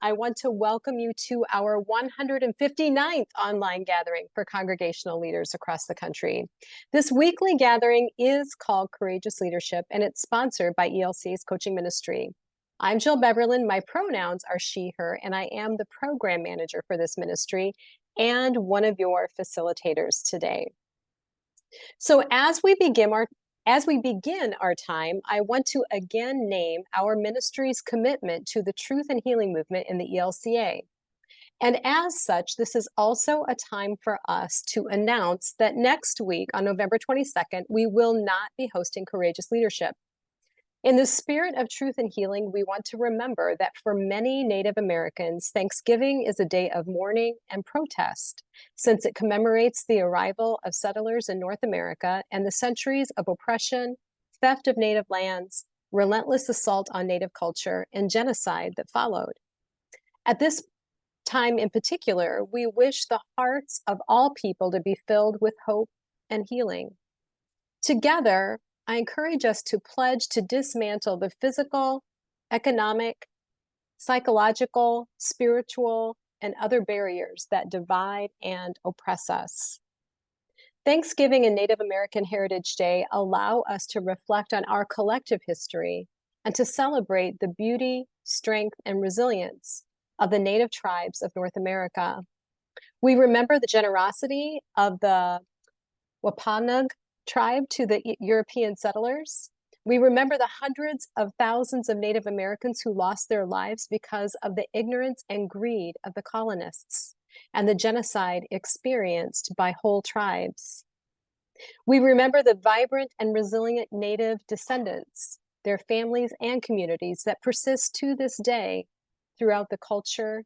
I want to welcome you to our 159th online gathering for congregational leaders across the country. This weekly gathering is called Courageous Leadership, and it's sponsored by ELCA's coaching ministry. I'm Jill Beverlin. My pronouns are she, her, and I am the program manager for this ministry and one of your facilitators today. So as we begin our time, I want to again name our ministry's commitment to the truth and healing movement in the ELCA. And as such, this is also a time for us to announce that next week on November 22nd, we will not be hosting Courageous Leadership. In the spirit of truth and healing, we want to remember that for many Native Americans, Thanksgiving is a day of mourning and protest, since it commemorates the arrival of settlers in North America and the centuries of oppression, theft of Native lands, relentless assault on Native culture, and genocide that followed. At this time in particular, we wish the hearts of all people to be filled with hope and healing. Together, I encourage us to pledge to dismantle the physical, economic, psychological, spiritual, and other barriers that divide and oppress us. Thanksgiving and Native American Heritage Day allow us to reflect on our collective history and to celebrate the beauty, strength, and resilience of the Native tribes of North America. We remember the generosity of the Wampanoag tribe to the European settlers. We remember the hundreds of thousands of Native Americans who lost their lives because of the ignorance and greed of the colonists and the genocide experienced by whole tribes. We remember the vibrant and resilient Native descendants, their families and communities that persist to this day throughout the culture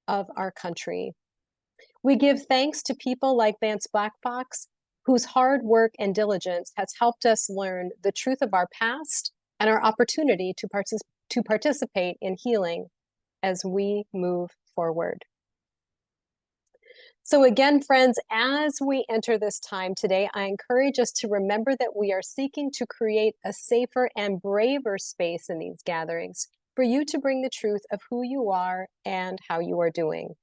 of our country. We give thanks to people like Vance Blackfox, whose hard work and diligence has helped us learn the truth of our past and our opportunity to participate in healing as we move forward. So again, friends, as we enter this time today, I encourage us to remember that we are seeking to create a safer and braver space in these gatherings for you to bring the truth of who you are and how you are doing.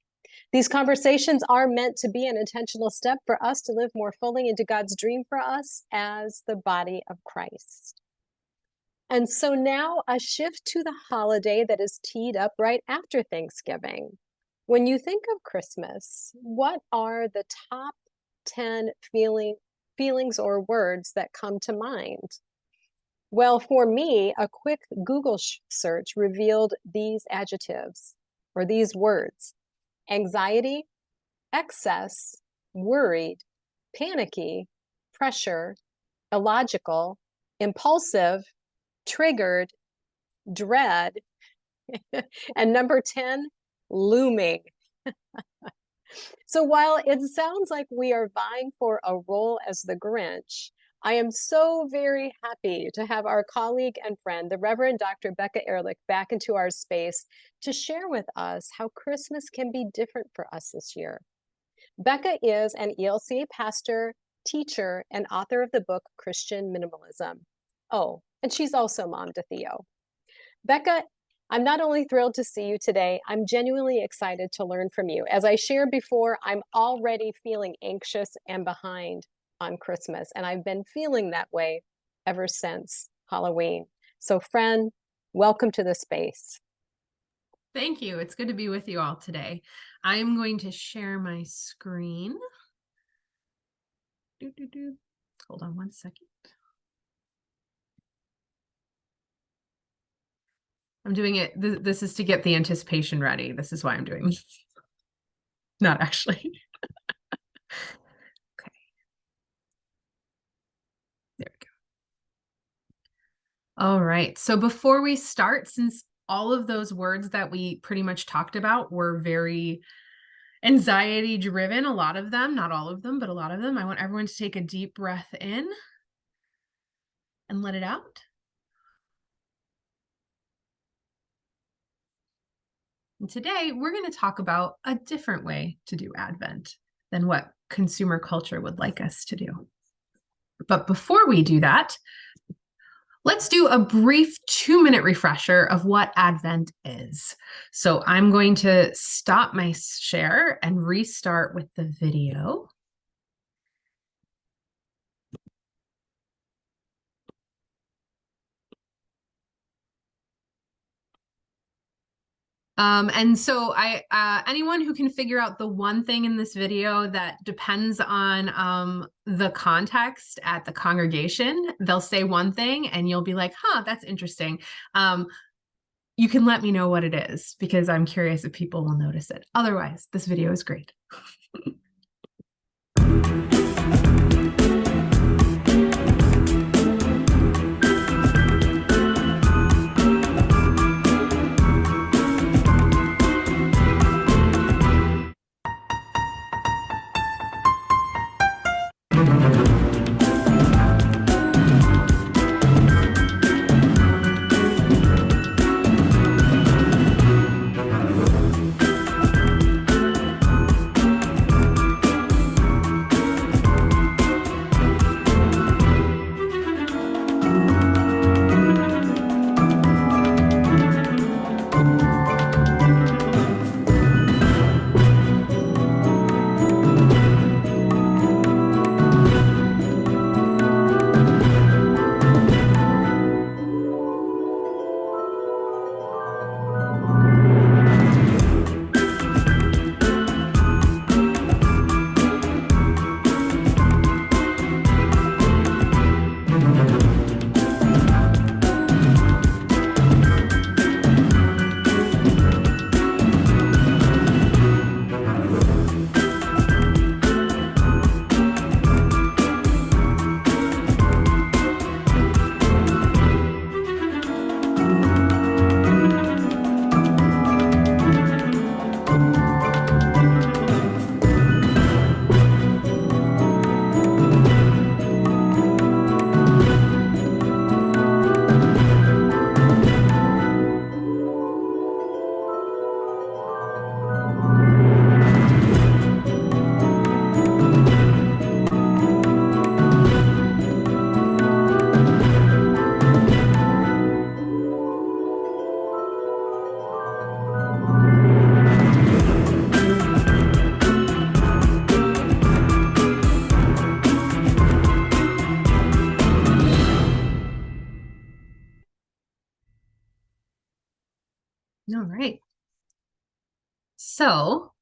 These conversations are meant to be an intentional step for us to live more fully into God's dream for us as the body of Christ. And so now a shift to the holiday that is teed up right after Thanksgiving. When you think of Christmas, what are the top 10 feelings or words that come to mind? Well, for me, a quick Google search revealed these adjectives or these words: anxiety, excess, worried, panicky, pressure, illogical, impulsive, triggered, dread, and number 10, looming. So while it sounds like we are vying for a role as the Grinch, I am so very happy to have our colleague and friend, the Reverend Dr. Becca Ehrlich, back into our space to share with us how Christmas can be different for us this year. Becca is an ELCA pastor, teacher, and author of the book Christian Minimalism. Oh, and she's also mom to Theo. Becca, I'm not only thrilled to see you today, I'm genuinely excited to learn from you. As I shared before, I'm already feeling anxious and behind on Christmas, and I've been feeling that way ever since Halloween. So friend, welcome to the space. Thank you. It's good to be with you all today. I'm going to share my screen. Hold on one second. I'm doing it. This is to get the anticipation ready. This is why I'm doing this. Not actually. Okay. There we go. All right. So before we start, since all of those words that we pretty much talked about were very anxiety driven, a lot of them, not all of them, but a lot of them, I want everyone to take a deep breath in and let it out. And today we're going to talk about a different way to do Advent than what consumer culture would like us to do. But before we do that, Let's do a brief 2-minute refresher of what Advent is. So I'm going to stop my share and restart with the video. And so anyone who can figure out the one thing in this video that depends on the context at the congregation, they'll say one thing and you'll be like, huh, that's interesting. You can let me know what it is because I'm curious if people will notice it. Otherwise, this video is great. All right. So,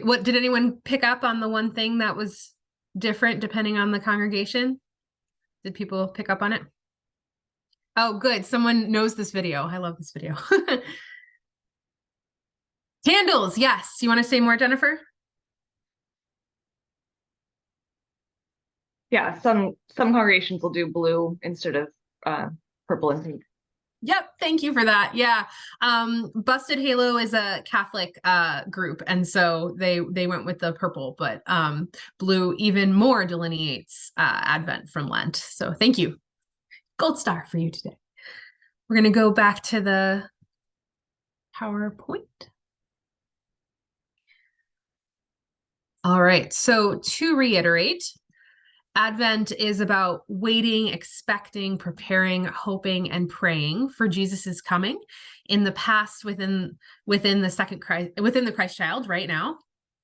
what did anyone pick up on the one thing that was different depending on the congregation? Did people pick up on it? Oh, good. Someone knows this video. I love this video. Candles. Yes. You want to say more, Jennifer? Yeah, some congregations will do blue instead of purple and pink. Yep, thank you for that. Yeah. Busted Halo is a Catholic group, and so they went with the purple, but blue even more delineates Advent from Lent. So thank you. Gold star for you today. We're going to go back to the PowerPoint. All right, so to reiterate, Advent is about waiting, expecting, preparing, hoping, and praying for Jesus's coming in the past within the Christ child right now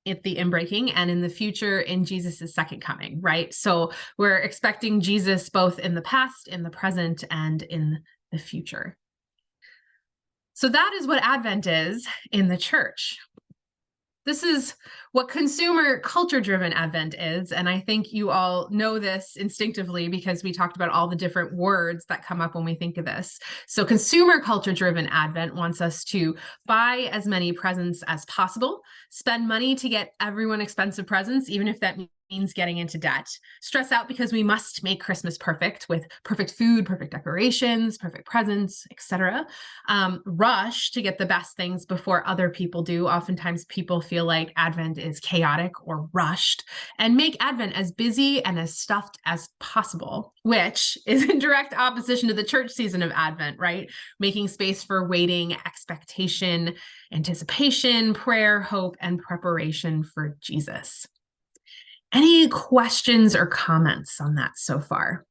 at the inbreaking, and in the future in Jesus's second coming, right? So we're expecting Jesus both in the past, in the present, and in the future. So that is what Advent is in the church. This is what consumer culture-driven Advent is, and I think you all know this instinctively because we talked about all the different words that come up when we think of this. So consumer culture-driven Advent wants us to buy as many presents as possible, spend money to get everyone expensive presents, even if that means getting into debt, stress out because we must make Christmas perfect with perfect food, perfect decorations, perfect presents, etc. Rush to get the best things before other people do. Oftentimes people feel like Advent is chaotic or rushed, and make Advent as busy and as stuffed as possible, which is in direct opposition to the church season of Advent, right? Making space for waiting, expectation, anticipation, prayer, hope, and preparation for Jesus. Any questions or comments on that so far?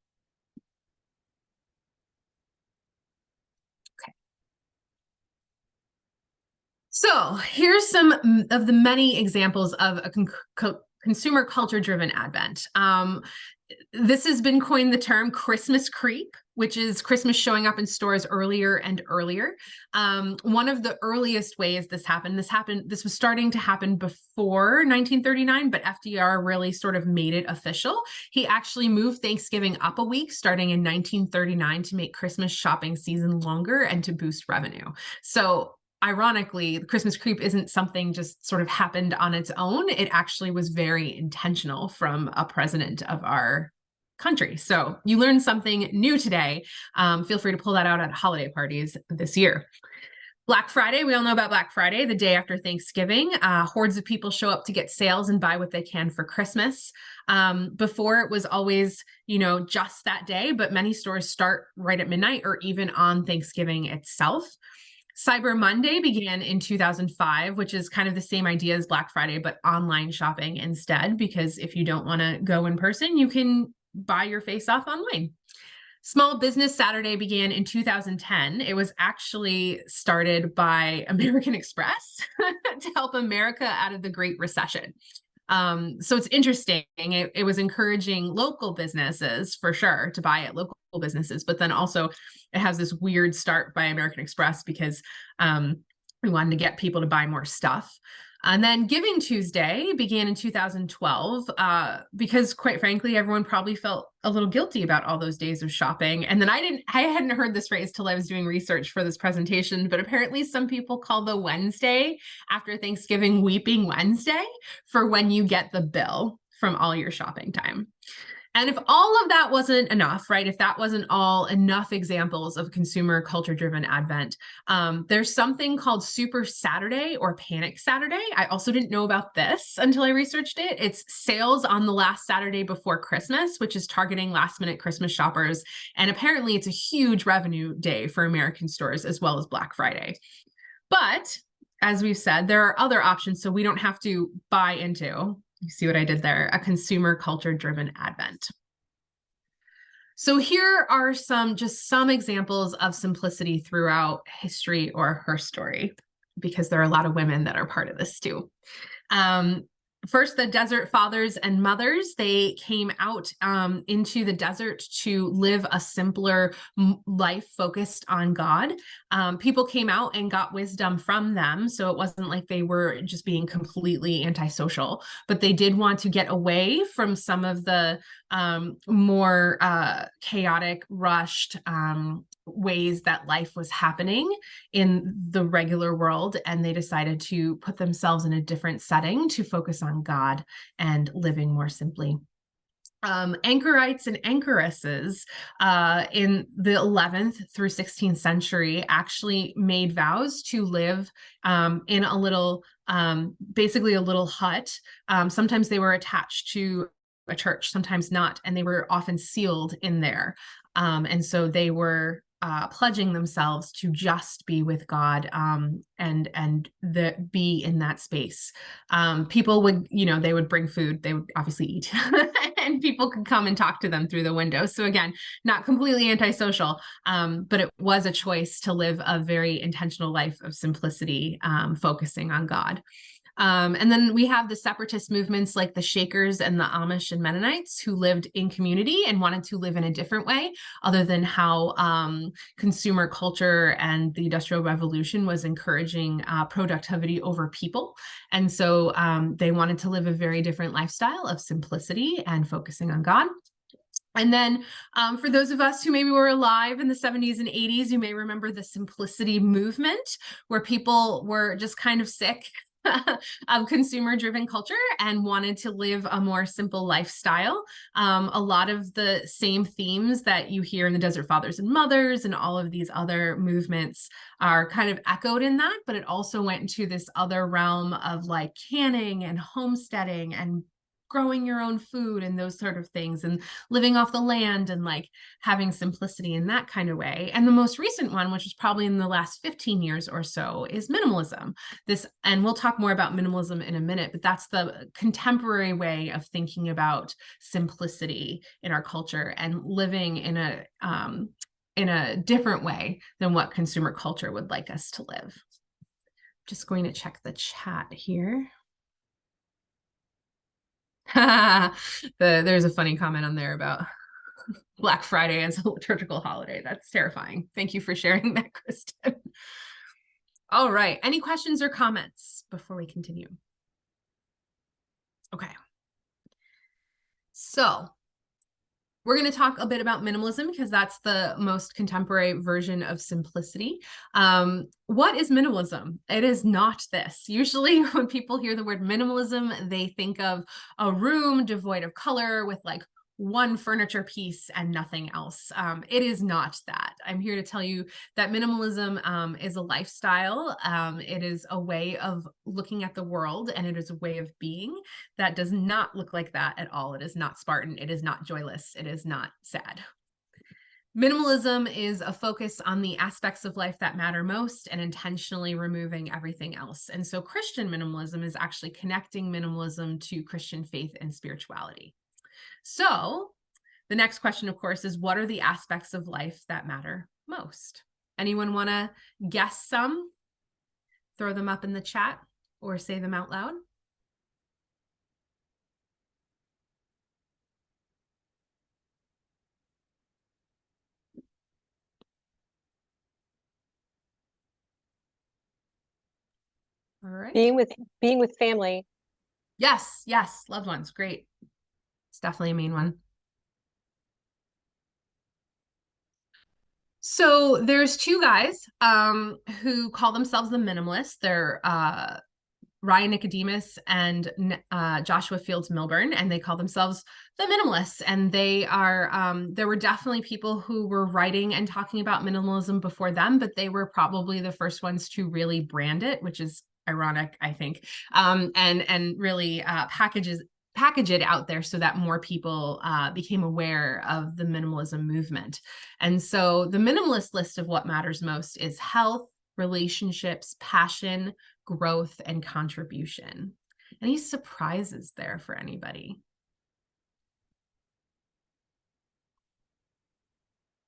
So here's some of the many examples of a consumer culture driven advent. This has been coined the term Christmas creep, which is Christmas showing up in stores earlier and earlier. One of the earliest ways this was starting to happen before 1939, but FDR really sort of made it official. He actually moved Thanksgiving up a week starting in 1939 to make Christmas shopping season longer and to boost revenue. So ironically, the Christmas creep isn't something just sort of happened on its own. It actually was very intentional from a president of our country. So you learned something new today. Feel free to pull that out at holiday parties this year. Black Friday, we all know about Black Friday, the day after Thanksgiving. Hordes of people show up to get sales and buy what they can for Christmas. Before it was always, just that day, but many stores start right at midnight or even on Thanksgiving itself. Cyber Monday began in 2005, which is kind of the same idea as Black Friday, but online shopping instead, because if you don't want to go in person, you can buy your face off online. Small Business Saturday began in 2010. It was actually started by American Express to help America out of the Great Recession. So it's interesting. It was encouraging local businesses for sure to buy at local businesses, but then also it has this weird start by American Express because we wanted to get people to buy more stuff. And then Giving Tuesday began in 2012 because, quite frankly, everyone probably felt a little guilty about all those days of shopping. And then I hadn't heard this phrase till I was doing research for this presentation, but apparently some people call the Wednesday after Thanksgiving Weeping Wednesday for when you get the bill from all your shopping time. And if all of that wasn't enough, right? If that wasn't all enough examples of consumer culture driven advent, there's something called Super Saturday or Panic Saturday. I also didn't know about this until I researched it. It's sales on the last Saturday before Christmas, which is targeting last minute Christmas shoppers. And apparently it's a huge revenue day for American stores as well as Black Friday. But as we've said, there are other options so we don't have to buy into, you see what I did there, a consumer culture driven advent. So here are some examples of simplicity throughout history or her story, because there are a lot of women that are part of this too. First, the desert fathers and mothers, they came out into the desert to live a simpler life focused on God. People came out and got wisdom from them. So it wasn't like they were just being completely antisocial, but they did want to get away from some of the more chaotic, rushed ways that life was happening in the regular world. And they decided to put themselves in a different setting to focus on God and living more simply. Anchorites and anchoresses in the 11th through 16th century actually made vows to live in a little, basically a little hut. Sometimes they were attached to a church, sometimes not, and they were often sealed in there. And so they were pledging themselves to just be with God and be in that space. People would, they would bring food, they would obviously eat, and people could come and talk to them through the window. So again, not completely antisocial, but it was a choice to live a very intentional life of simplicity, focusing on God. And then we have the separatist movements like the Shakers and the Amish and Mennonites who lived in community and wanted to live in a different way other than how consumer culture and the Industrial Revolution was encouraging productivity over people. And so they wanted to live a very different lifestyle of simplicity and focusing on God. And then for those of us who maybe were alive in the 70s and 80s, you may remember the simplicity movement where people were just kind of sick of consumer-driven culture and wanted to live a more simple lifestyle. A lot of the same themes that you hear in the Desert Fathers and Mothers and all of these other movements are kind of echoed in that, but it also went into this other realm of like canning and homesteading and growing your own food and those sort of things and living off the land and like having simplicity in that kind of way. And the most recent one, which is probably in the last 15 years or so, is minimalism. And we'll talk more about minimalism in a minute, but that's the contemporary way of thinking about simplicity in our culture and living in a different way than what consumer culture would like us to live. Just going to check the chat here. There's a funny comment on there about Black Friday as a liturgical holiday. That's terrifying. Thank you for sharing that, Kristen. All right. Any questions or comments before we continue? Okay. So we're going to talk a bit about minimalism because that's the most contemporary version of simplicity. What is minimalism? It is not this. Usually when people hear the word minimalism, they think of a room devoid of color with like one furniture piece and nothing else. It is not that. I'm here to tell you that minimalism is a lifestyle. It is a way of looking at the world, and it is a way of being that does not look like that at all. It is not Spartan. It is not joyless. It is not sad. Minimalism is a focus on the aspects of life that matter most and intentionally removing everything else. And so Christian minimalism is actually connecting minimalism to Christian faith and spirituality. So the next question, of course, is what are the aspects of life that matter most? Anyone want to guess some? Throw them up in the chat or say them out loud. All right. Being with family. Yes, yes, loved ones. Great. It's definitely a main one. So there's two guys who call themselves the minimalists. They're Ryan Nicodemus and Joshua Fields Milburn, and they call themselves the minimalists. And they are, there were definitely people who were writing and talking about minimalism before them, but they were probably the first ones to really brand it, which is ironic, I think, and really package it out there so that more people became aware of the minimalism movement. And so the minimalist list of what matters most is health, relationships, passion, growth, and contribution. Any surprises there for anybody?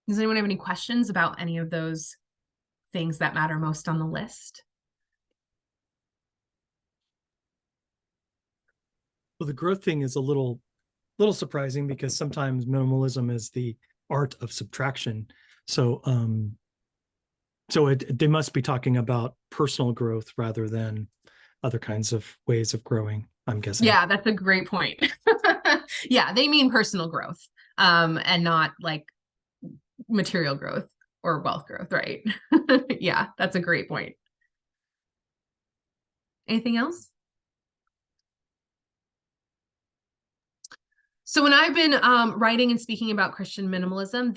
Does anyone have any questions about any of those things that matter most on the list? Well, the growth thing is a little surprising because sometimes minimalism is the art of subtraction. So they must be talking about personal growth rather than other kinds of ways of growing, I'm guessing. Yeah, that's a great point. Yeah, they mean personal growth, and not like material growth or wealth growth, right? Yeah, that's a great point. Anything else? So when I've been writing and speaking about Christian minimalism,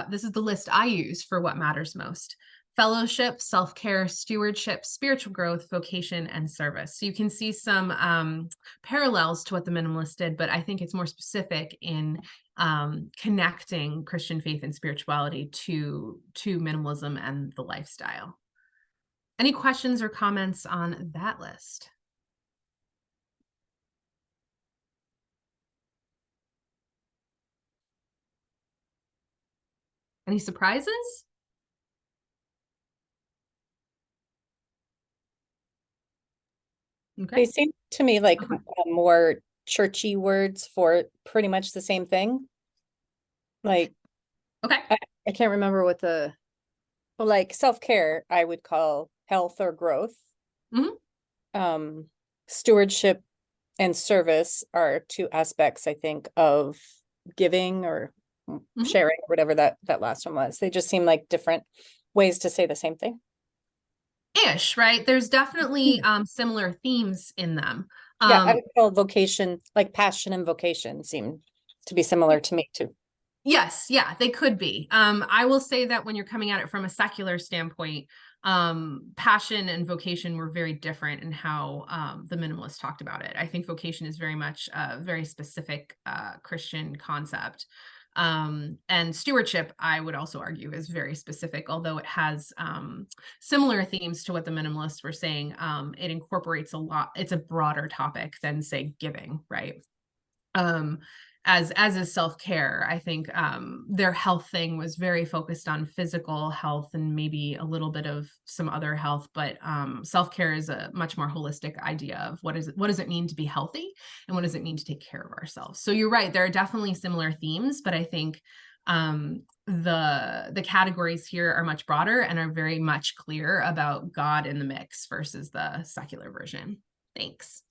this is the list I use for what matters most: fellowship, self-care, stewardship, spiritual growth, vocation, and service. So you can see some parallels to what the minimalists did, but I think it's more specific in connecting Christian faith and spirituality to minimalism and the lifestyle. Any questions or comments on that list? Any surprises? Okay. They seem to me like more churchy words for pretty much the same thing. Like, Okay. I can't remember what like self-care I would call health or growth. Stewardship and service are two aspects, I think, of giving or sharing, whatever that last one was. They just seem like different ways to say the same thing. Ish, right? There's definitely similar themes in them. Yeah, I would call vocation, like passion and vocation seem to be similar to me too. Yes, yeah, they could be. I will say that when you're coming at it from a secular standpoint, passion and vocation were very different in how the minimalists talked about it. I think vocation is very much a very specific Christian concept. And stewardship, I would also argue, is very specific, although it has similar themes to what the minimalists were saying. It incorporates a lot. It's a broader topic than, say, giving, right? as is self-care. I think their health thing was very focused on physical health and maybe a little bit of some other health, but self-care is a much more holistic idea of what does it mean to be healthy, and what does it mean to take care of ourselves. So you're right, there are definitely similar themes, but I think the categories here are much broader and are very much clear about God in the mix versus the secular version. Thanks.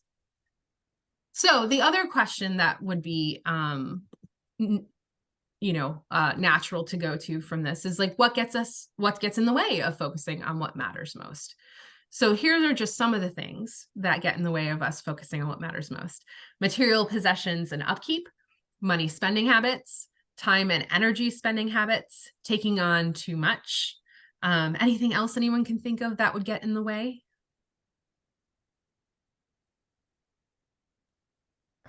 So the other question that would be, natural to go to from this is like, what gets in the way of focusing on what matters most? So here are just some of the things that get in the way of us focusing on what matters most: material possessions and upkeep, money spending habits, time and energy spending habits, taking on too much. Anything else anyone can think of that would get in the way?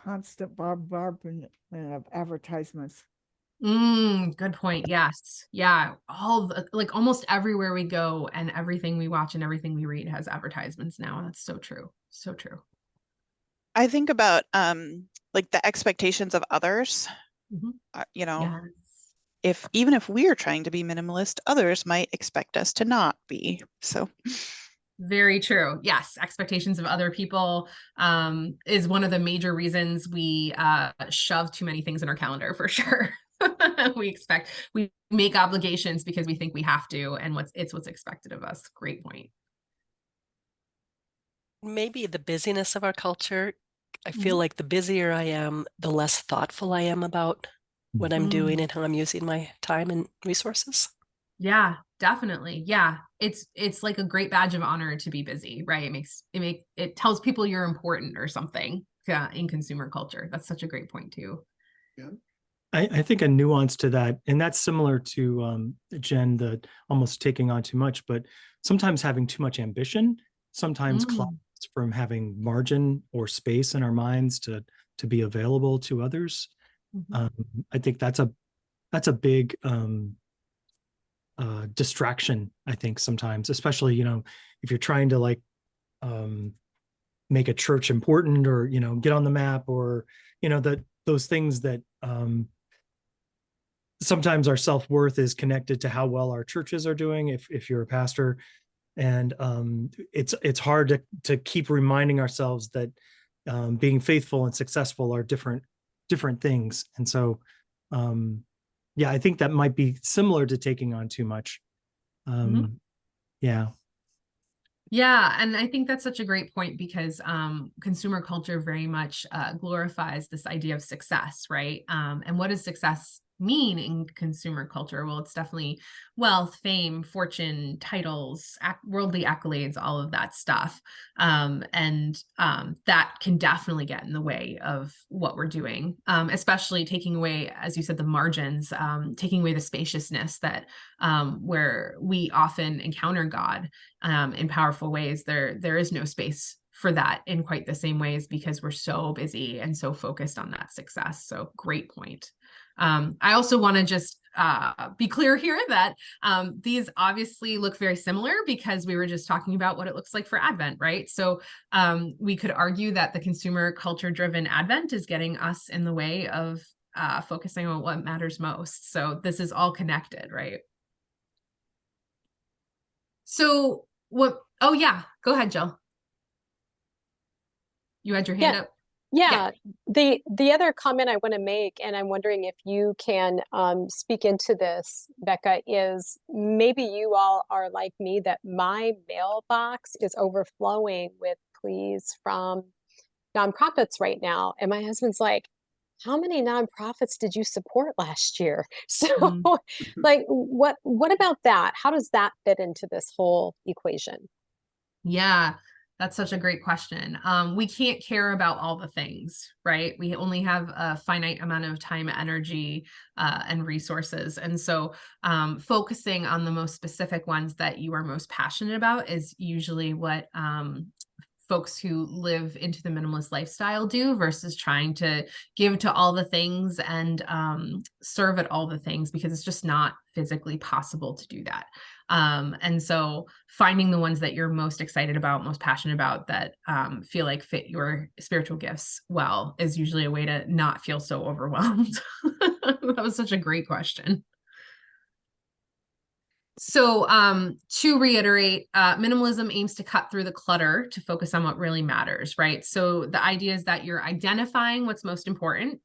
Constant bombardment of advertisements. Good point. Yes. Yeah. Almost everywhere we go and everything we watch and everything we read has advertisements now. That's so true. So true. I think about like the expectations of others. Yes. Even if we are trying to be minimalist, others might expect us to not be. So very true. Yes. Expectations of other people is one of the major reasons we shove too many things in our calendar, for sure. We make obligations because we think we have to, and what's expected of us. Great point. Maybe the busyness of our culture. I feel like the busier I am, the less thoughtful I am about what I'm doing and how I'm using my time and resources. Yeah, definitely. Yeah. It's like a great badge of honor to be busy, right? It tells people you're important or something in consumer culture. That's such a great point too. Yeah. I think a nuance to that, and that's similar to Jen, the almost taking on too much, but sometimes having too much ambition, sometimes clouds from having margin or space in our minds to be available to others. I think that's a big distraction, I think, sometimes, especially, if you're trying to like make a church important, or, get on the map, or, those things that sometimes our self-worth is connected to how well our churches are doing, if you're a pastor. And it's hard to keep reminding ourselves that being faithful and successful are different things. And so yeah, I think that might be similar to taking on too much. Yeah. Yeah, and I think that's such a great point, because consumer culture very much glorifies this idea of success, right? And what does success mean in consumer culture? Well, it's definitely wealth, fame, fortune, titles, worldly accolades, all of that stuff. And that can definitely get in the way of what we're doing, especially taking away, as you said, the margins, taking away the spaciousness that where we often encounter God in powerful ways. There is no space for that in quite the same ways, because we're so busy and so focused on that success. So great point. I also want to just be clear here that these obviously look very similar, because we were just talking about what it looks like for Advent, right? So we could argue that the consumer culture driven Advent is getting us in the way of focusing on what matters most. So this is all connected, right? So oh yeah, go ahead, Jill. You had your hand up. Yeah. The other comment I want to make, and I'm wondering if you can speak into this, Becca, is maybe you all are like me, that my mailbox is overflowing with pleas from nonprofits right now. And my husband's like, how many nonprofits did you support last year? So like, what about that? How does that fit into this whole equation? Yeah, that's such a great question. We can't care about all the things, right? We only have a finite amount of time, energy, and resources. And so focusing on the most specific ones that you are most passionate about is usually what folks who live into the minimalist lifestyle do, versus trying to give to all the things and serve at all the things, because it's just not physically possible to do that. And so finding the ones that you're most excited about, most passionate about, that feel like fit your spiritual gifts well is usually a way to not feel so overwhelmed. That was such a great question. So to reiterate, minimalism aims to cut through the clutter to focus on what really matters, right? So the idea is that you're identifying what's most important,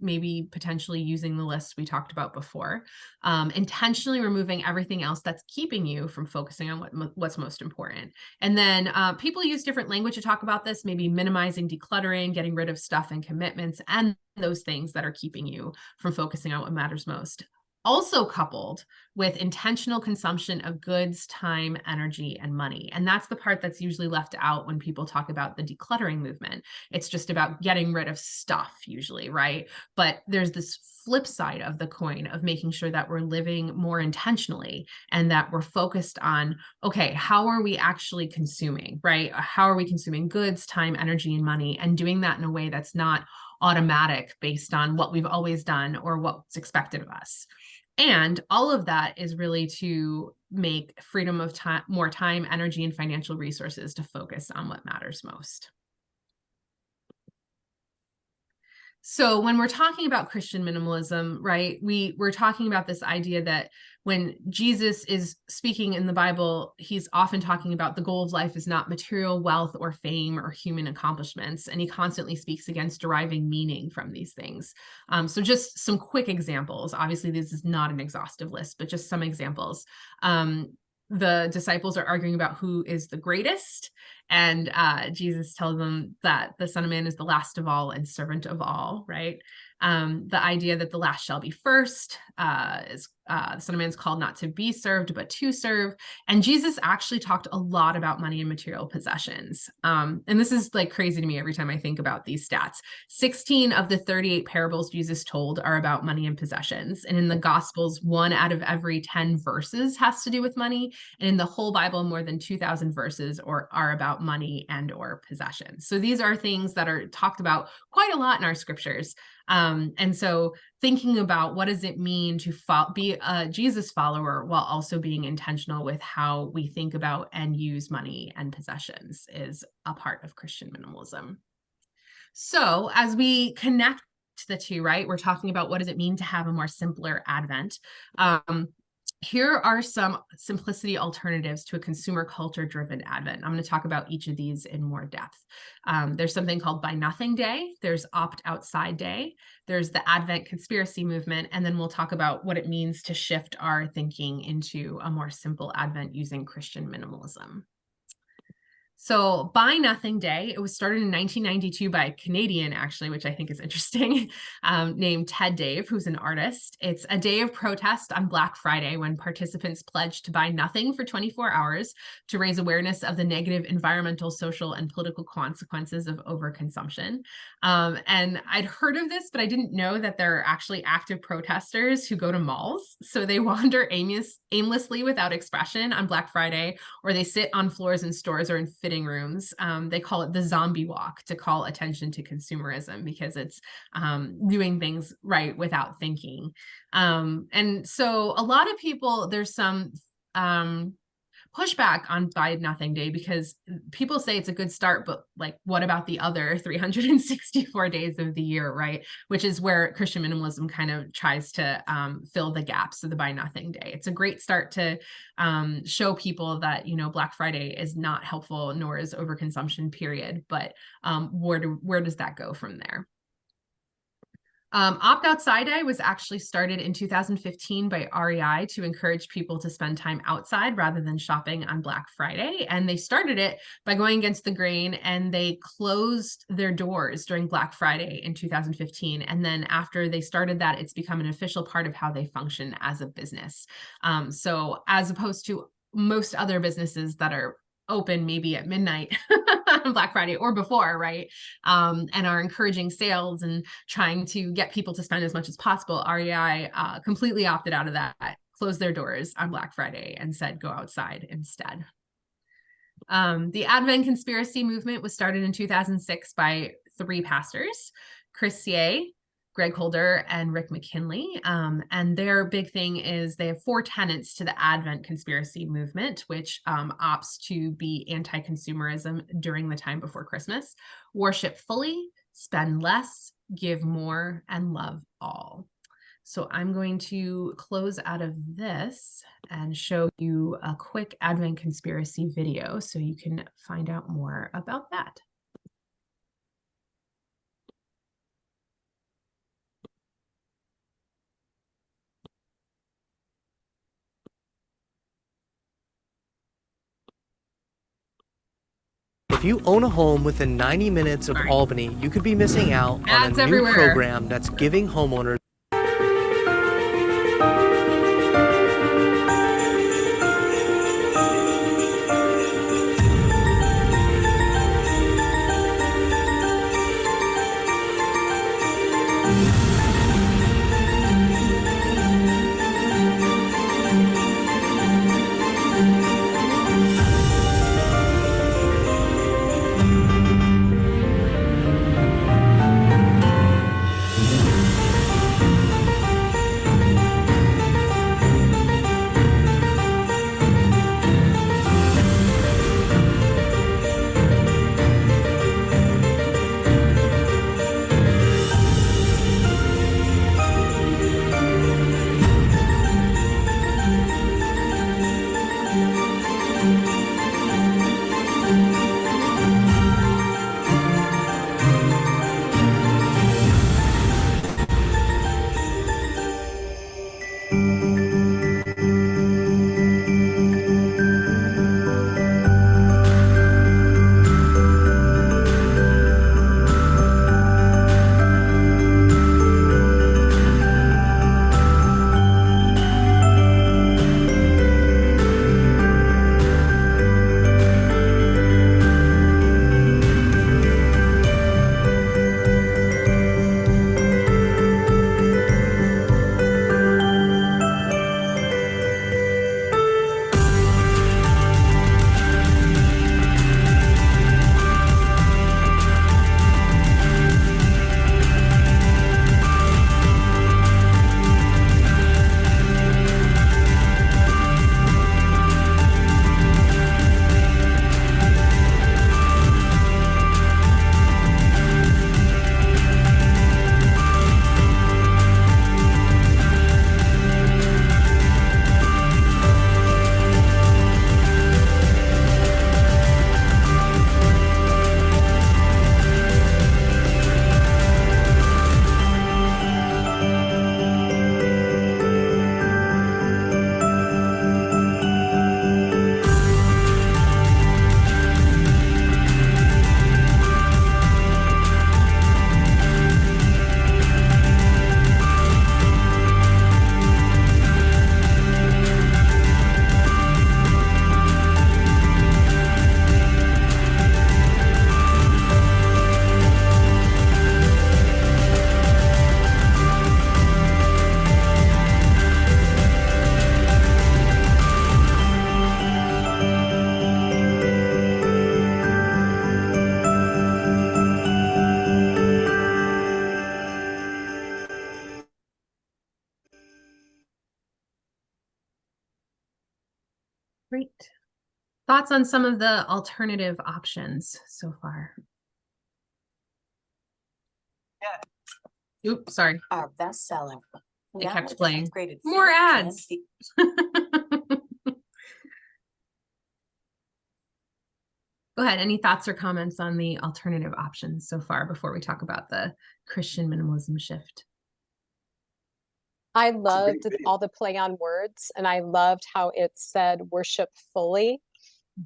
maybe potentially using the list we talked about before, intentionally removing everything else that's keeping you from focusing on what's most important. And then people use different language to talk about this, maybe minimizing, decluttering, getting rid of stuff and commitments, and those things that are keeping you from focusing on what matters most. Also coupled with intentional consumption of goods, time, energy, and money. And that's the part that's usually left out when people talk about the decluttering movement. It's just about getting rid of stuff usually, right? But there's this flip side of the coin of making sure that we're living more intentionally and that we're focused on, okay, how are we actually consuming, right? How are we consuming goods, time, energy, and money, and doing that in a way that's not automatic based on what we've always done or what's expected of us. And all of that is really to make freedom of time, more time, energy, and financial resources to focus on what matters most. So when we're talking about Christian minimalism, right, we're talking about this idea that when Jesus is speaking in the Bible, he's often talking about the goal of life is not material wealth or fame or human accomplishments. And he constantly speaks against deriving meaning from these things. So just some quick examples. Obviously, this is not an exhaustive list, but just some examples. The disciples are arguing about who is the greatest. And Jesus tells them that the Son of Man is the last of all and servant of all, right? The idea that the last shall be first is the Son of Man is called not to be served, but to serve. And Jesus actually talked a lot about money and material possessions. And this is like crazy to me every time I think about these stats. 16 of the 38 parables Jesus told are about money and possessions. And in the Gospels, 1 out of every 10 verses has to do with money. And in the whole Bible, more than 2,000 verses are about money and or possessions. So these are things that are talked about quite a lot in our scriptures. And so thinking about what does it mean to be a Jesus follower while also being intentional with how we think about and use money and possessions is a part of Christian minimalism. So as we connect the two, right, we're talking about what does it mean to have a more simpler Advent. Here are some simplicity alternatives to a consumer culture driven Advent. I'm going to talk about each of these in more depth. There's something called Buy Nothing Day. There's Opt Outside Day. There's the Advent Conspiracy Movement. And then we'll talk about what it means to shift our thinking into a more simple Advent using Christian minimalism. So Buy Nothing Day, it was started in 1992 by a Canadian, actually, which I think is interesting, named Ted Dave, who's an artist. It's a day of protest on Black Friday when participants pledge to buy nothing for 24 hours to raise awareness of the negative environmental, social, and political consequences of overconsumption. And I'd heard of this, but I didn't know that there are actually active protesters who go to malls. So they wander aimlessly without expression on Black Friday, or they sit on floors in stores or in fitting rooms. They call it the zombie walk to call attention to consumerism because it's doing things right without thinking. And so a lot of people, there's some pushback on Buy Nothing Day because people say it's a good start, but like, what about the other 364 days of the year, right? Which is where Christian minimalism kind of tries to fill the gaps of the Buy Nothing Day. It's a great start to show people that, you know, Black Friday is not helpful, nor is overconsumption, period. But where does that go from there? Opt Outside Day was actually started in 2015 by REI to encourage people to spend time outside rather than shopping on Black Friday. And they started it by going against the grain, and they closed their doors during Black Friday in 2015. And then after they started that, it's become an official part of how they function as a business. So as opposed to most other businesses that are open maybe at midnight on Black Friday or before, right? And are encouraging sales and trying to get people to spend as much as possible. REI completely opted out of that, closed their doors on Black Friday and said, go outside instead. The Advent Conspiracy Movement was started in 2006 by 3 pastors, Chris Ye, Greg Holder and Rick McKinley. And their big thing is they have 4 tenets to the Advent conspiracy movement, which opts to be anti-consumerism during the time before Christmas. Worship fully, spend less, give more, and love all. So I'm going to close out of this and show you a quick Advent conspiracy video so you can find out more about that. If you own a home within 90 minutes of Albany, you could be missing out on Ads a new everywhere. program that's giving homeowners Great. Thoughts on some of the alternative options so far? Yeah. Oops, sorry. Our bestseller. It Now kept with playing. upgraded More food and ads. Go ahead. Any thoughts or comments on the alternative options so far before we talk about the Christian minimalism shift? I loved all the play on words, and I loved how it said worship fully,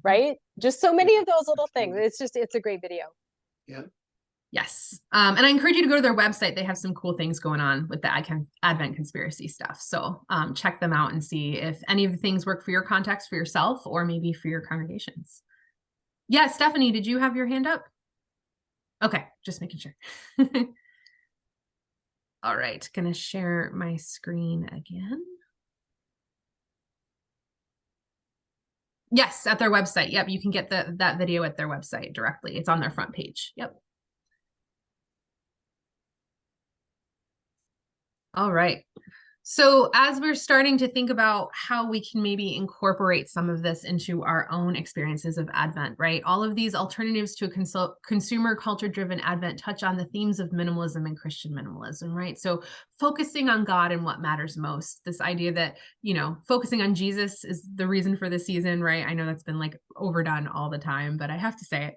right? Just so many of those little things. It's a great video. Yeah. Yes. And I encourage you to go to their website. They have some cool things going on with the Advent conspiracy stuff. So check them out and see if any of the things work for your context for yourself or maybe for your congregations. Yeah, Stephanie, did you have your hand up? Okay, just making sure. All right, gonna share my screen again. Yes, at their website. Yep, you can get that video at their website directly. It's on their front page. Yep. All right. So as we're starting to think about how we can maybe incorporate some of this into our own experiences of Advent, right? All of these alternatives to a consumer culture-driven Advent touch on the themes of minimalism and Christian minimalism, right? So focusing on God and what matters most, this idea that, you know, focusing on Jesus is the reason for the season, right? I know that's been like overdone all the time, but I have to say it.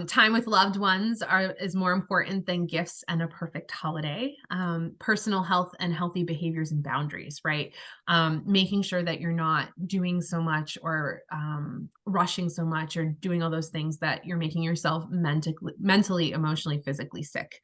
Time with loved ones is more important than gifts and a perfect holiday. Personal health and healthy behaviors and boundaries, right? Making sure that you're not doing so much or rushing so much or doing all those things that you're making yourself mentally, emotionally, physically sick.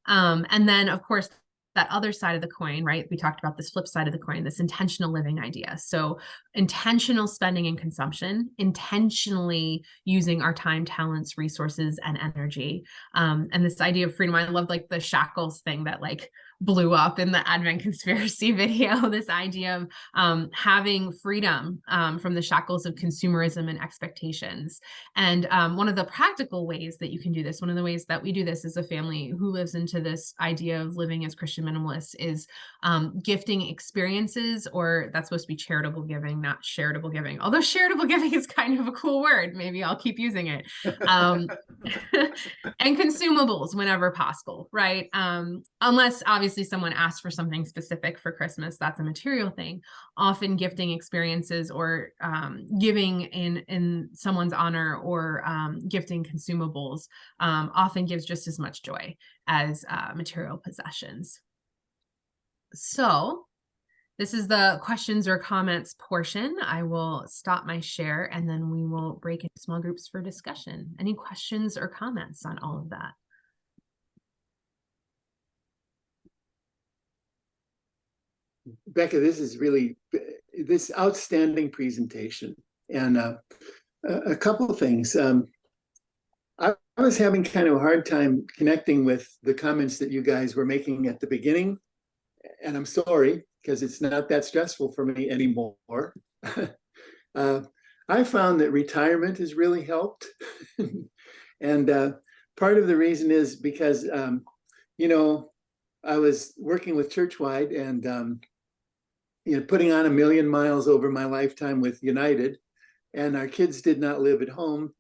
And then, of course, that other side of the coin, right? We talked about this flip side of the coin, this intentional living idea. So intentional spending and consumption, intentionally using our time, talents, resources, and energy. And this idea of freedom. I love like the shackles thing that like blew up in the Advent conspiracy video, this idea of having freedom from the shackles of consumerism and expectations. And one of the practical ways that you can do this, one of the ways that we do this as a family who lives into this idea of living as Christian minimalists, is gifting experiences, or that's supposed to be charitable giving, not charitable giving. Although charitable giving is kind of a cool word. Maybe I'll keep using it. And consumables whenever possible, right? Unless obviously someone asks for something specific for Christmas, that's a material thing. Often gifting experiences or giving in someone's honor or gifting consumables often gives just as much joy as material possessions. So this is the questions or comments portion. I will stop my share and then we will break into small groups for discussion. Any questions or comments on all of that? Becca, this is really this outstanding presentation. And a couple of things. I was having kind of a hard time connecting with the comments that you guys were making at the beginning. And I'm sorry, because it's not that stressful for me anymore. I found that retirement has really helped. And part of the reason is because, you know, I was working with Churchwide and you know, putting on 1,000,000 miles over my lifetime with United, and our kids did not live at home.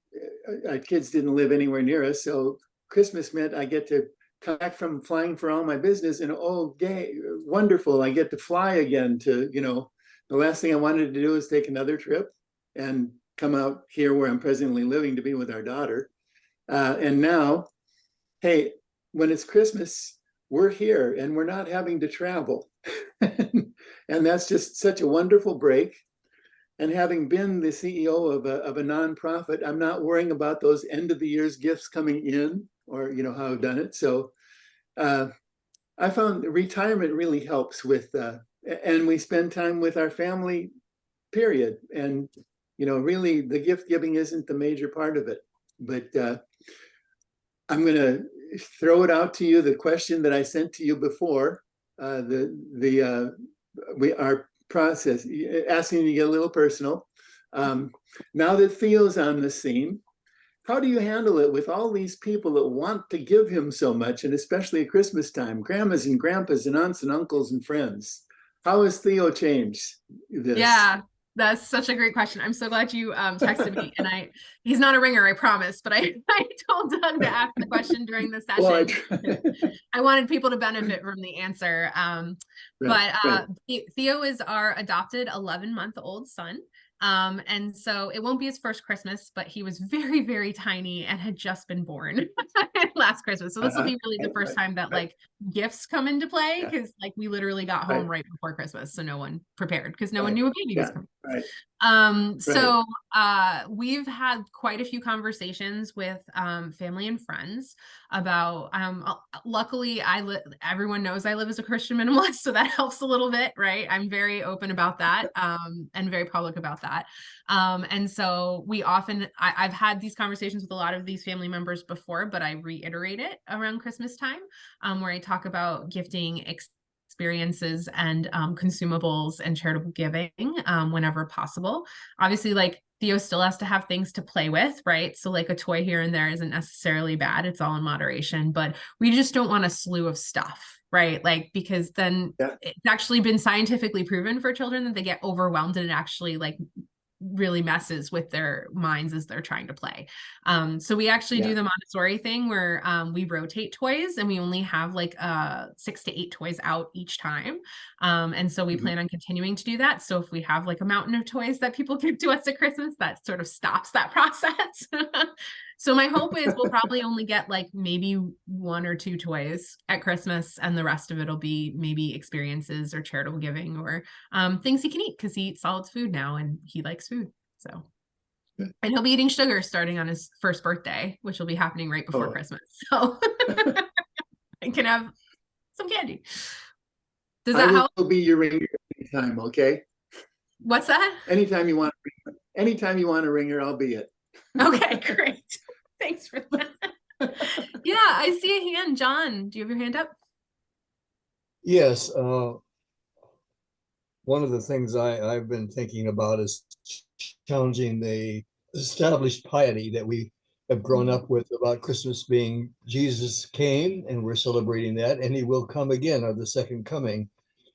Our kids didn't live anywhere near us, so Christmas meant I get to come back from flying for all my business, and oh, gay, wonderful! I get to fly again. To, you know, the last thing I wanted to do is take another trip and come out here where I'm presently living to be with our daughter. And now, hey, when it's Christmas, we're here and we're not having to travel. And that's just such a wonderful break. And having been the CEO of a nonprofit, I'm not worrying about those end of the year's gifts coming in, or, you know, how I've done it. So I found retirement really helps with, and we spend time with our family, period. And, you know, really the gift giving isn't the major part of it. But I'm going to throw it out to you, the question that I sent to you before, our process, asking you to get a little personal. Now that Theo's on the scene, how do you handle it with all these people that want to give him so much, and especially at Christmas time, grandmas and grandpas and aunts and uncles and friends? How has Theo changed this? Yeah, that's such a great question. I'm so glad you texted me, and he's not a ringer, I promise, but I told Doug to ask the question during the session. Well, I wanted people to benefit from the answer. Right. Theo is our adopted 11-month-old son. And so it won't be his first Christmas, but he was very, very tiny and had just been born last Christmas. So this will be really the first time that like gifts come into play, because like we literally got home right before Christmas. So no one prepared, because no one knew a baby was coming. So we've had quite a few conversations with family and friends about, luckily everyone knows I live as a Christian minimalist, so that helps a little bit, right? I'm very open about that and very public about that. And so we often, I've had these conversations with a lot of these family members before, but I reiterate it around Christmas time, where I talk about gifting experiences and consumables and charitable giving whenever possible. Obviously, like Theo still has to have things to play with, right? So like a toy here and there isn't necessarily bad. It's all in moderation, but we just don't want a slew of stuff, right? Like, because then it's actually been scientifically proven for children that they get overwhelmed and it actually like really messes with their minds as they're trying to play. So we actually do the Montessori thing where we rotate toys and we only have like 6 to 8 toys out each time. And so we plan on continuing to do that. So if we have like a mountain of toys that people give to us at Christmas, that sort of stops that process. So my hope is we'll probably only get like maybe 1 or 2 toys at Christmas, and the rest of it will be maybe experiences or charitable giving or things he can eat, because he eats solid food now and he likes food. So, and he'll be eating sugar starting on his first birthday, which will be happening right before Christmas. So I can have some candy. Does that help? I will be your ringer anytime, okay? What's that? Anytime you want a ringer, I'll be it. Okay, great. Thanks for that. Yeah, I see a hand. John, do you have your hand up? Yes. One of the things I've been thinking about is challenging the established piety that we have grown up with about Christmas being Jesus came and we're celebrating that, and he will come again, or the second coming.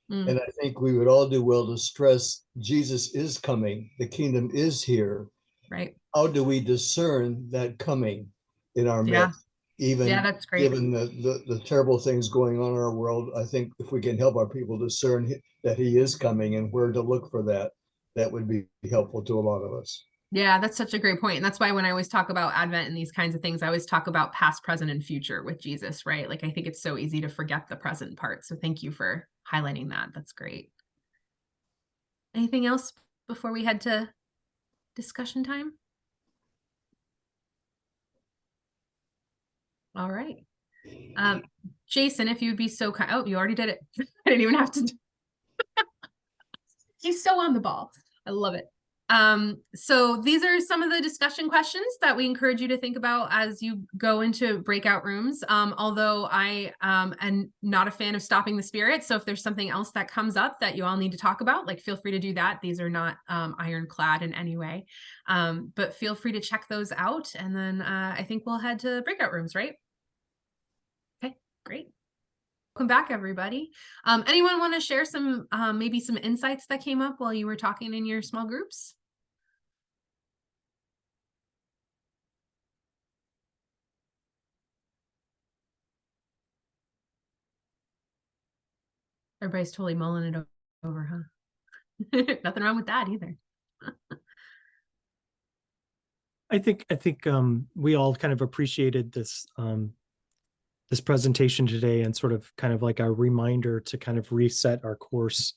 And I think we would all do well to stress Jesus is coming. The kingdom is here. Right. How do we discern that coming in our midst? Even that's great. Given the terrible things going on in our world, I think if we can help our people discern that he is coming and where to look for that, that would be helpful to a lot of us. Yeah, that's such a great point. And that's why when I always talk about Advent and these kinds of things, I always talk about past, present, and future with Jesus, right? Like, I think it's so easy to forget the present part. So thank you for highlighting that. That's great. Anything else before we head to discussion time? All right. Jason, if you would be so kind. Oh, you already did it. I didn't even have to. He's so on the ball. I love it. So these are some of the discussion questions that we encourage you to think about as you go into breakout rooms. Although I am not a fan of stopping the spirit. So if there's something else that comes up that you all need to talk about, like, feel free to do that. These are not ironclad in any way, but feel free to check those out. And then I think we'll head to breakout rooms, right? Okay, great. Welcome back, everybody. Anyone want to share some maybe some insights that came up while you were talking in your small groups? Everybody's totally mulling it over, huh? Nothing wrong with that either. I think we all kind of appreciated this this presentation today, and sort of kind of like a reminder to kind of reset our course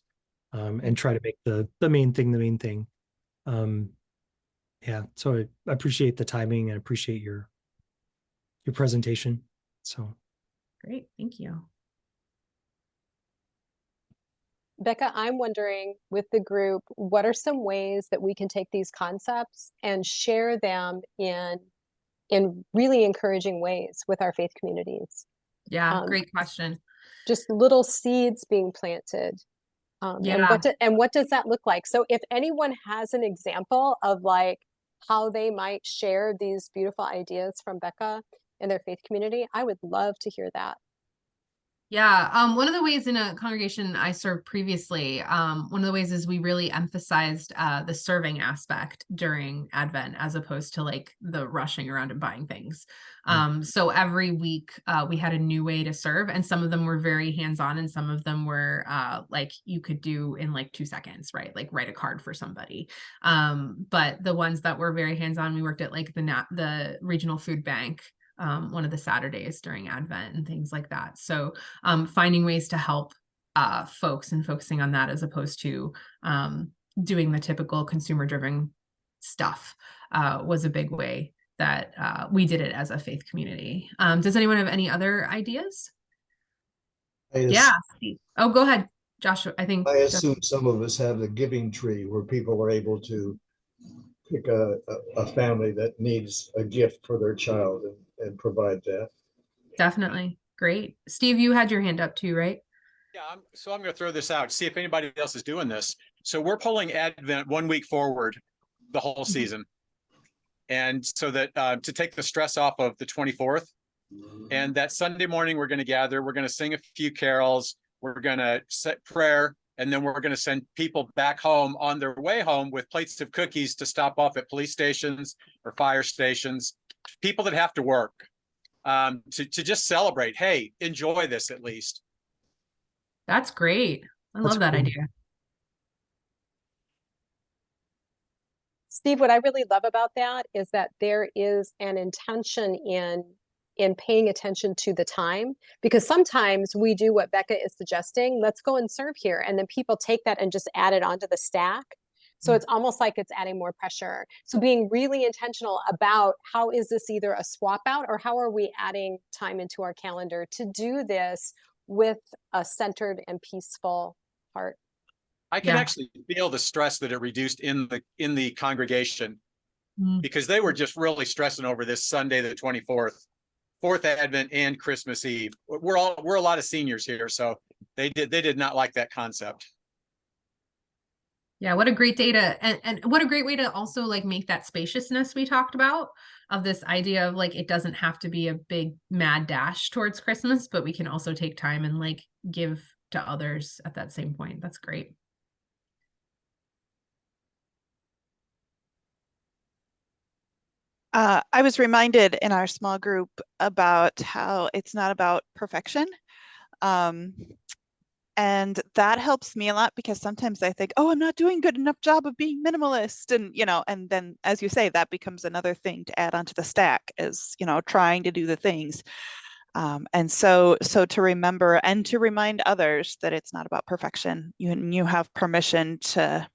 and try to make the main thing the main thing. Yeah, so I appreciate the timing and appreciate your presentation. So great, thank you. Becca, I'm wondering with the group, what are some ways that we can take these concepts and share them in really encouraging ways with our faith communities? Yeah, great question. Just little seeds being planted. And what does that look like? So if anyone has an example of like how they might share these beautiful ideas from Becca in their faith community, I would love to hear that. Yeah, one of the ways in a congregation I served previously, one of the ways is we really emphasized the serving aspect during Advent, as opposed to like the rushing around and buying things. So every week we had a new way to serve, and some of them were very hands-on, and some of them were like you could do in like 2 seconds, right? Like write a card for somebody. But the ones that were very hands-on, we worked at like the regional food bank one of the Saturdays during Advent and things like that. So finding ways to help folks and focusing on that, as opposed to doing the typical consumer-driven stuff was a big way that we did it as a faith community. Does anyone have any other ideas? Yeah. Oh, go ahead, Joshua. I assume some of us have the giving tree where people are able to pick a family that needs a gift for their child and provide that. Definitely. Great. Steve, you had your hand up too, right? Yeah, I'm going to throw this out, see if anybody else is doing this. So we're pulling Advent 1 week forward. the whole season. And so that to take the stress off of the 24th. And that Sunday morning, we're going to gather, we're going to sing a few carols, we're going to set prayer, and then we're going to send people back home on their way home with plates of cookies to stop off at police stations or fire stations, people that have to work, to just celebrate. Hey, enjoy this at least. That's great. I love that idea. Steve, what I really love about that is that there is an intention in paying attention to the time, because sometimes we do what Becca is suggesting, let's go and serve here, and then people take that and just add it onto the stack. So it's almost like it's adding more pressure. So being really intentional about how is this either a swap out, or how are we adding time into our calendar to do this with a centered and peaceful heart. I can actually feel the stress that it reduced in the congregation, because they were just really stressing over this Sunday, the 24th, Fourth Advent and Christmas Eve. We're a lot of seniors here, so they did not like that concept. Yeah, what a great day to, and what a great way to also like make that spaciousness we talked about, of this idea of like, it doesn't have to be a big mad dash towards Christmas, but we can also take time and like give to others at that same point. That's great. I was reminded in our small group about how it's not about perfection. And that helps me a lot, because sometimes I think, oh, I'm not doing good enough job of being minimalist. And, and then, as you say, that becomes another thing to add onto the stack, is, trying to do the things. And so to remember and to remind others that it's not about perfection. You have permission to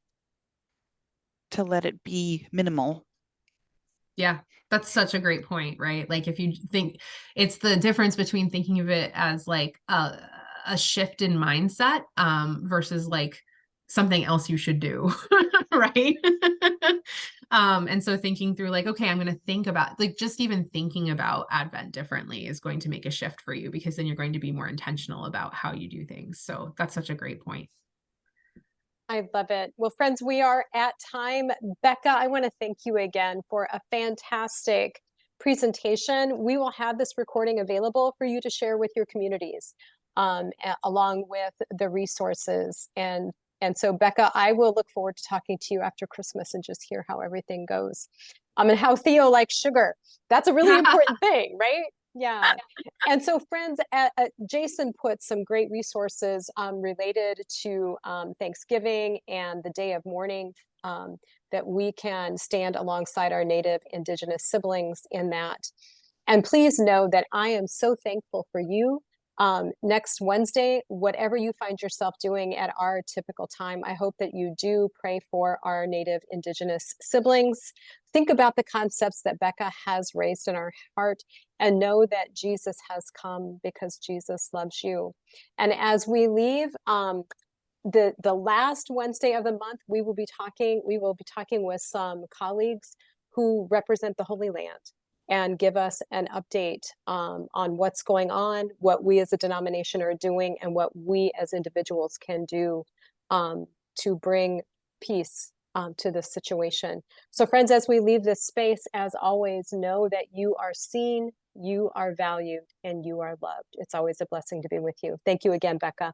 let it be minimal. Yeah, that's such a great point, right? Like if you think, it's the difference between thinking of it as like a shift in mindset versus like something else you should do, right? And so thinking through like, okay, I'm going to think about, like, just even thinking about Advent differently is going to make a shift for you, because then you're going to be more intentional about how you do things. So that's such a great point. I love it. Well, friends, we are at time. Becca, I want to thank you again for a fantastic presentation. We will have this recording available for you to share with your communities, along with the resources. And so, Becca, I will look forward to talking to you after Christmas and just hear how everything goes. And how Theo likes sugar. That's a really important thing, right? Yeah. And so, friends, Jason put some great resources related to Thanksgiving and the day of mourning, that we can stand alongside our Native Indigenous siblings in that. And please know that I am so thankful for you. Next Wednesday, whatever you find yourself doing at our typical time, I hope that you do pray for our Native Indigenous siblings. Think about the concepts that Becca has raised in our heart, and know that Jesus has come because Jesus loves you. And as we leave, the last Wednesday of the month, we will be talking with some colleagues who represent the Holy Land, and give us an update on what's going on, what we as a denomination are doing, and what we as individuals can do to bring peace to this situation. So friends, as we leave this space, as always, know that you are seen, you are valued, and you are loved. It's always a blessing to be with you. Thank you again, Becca.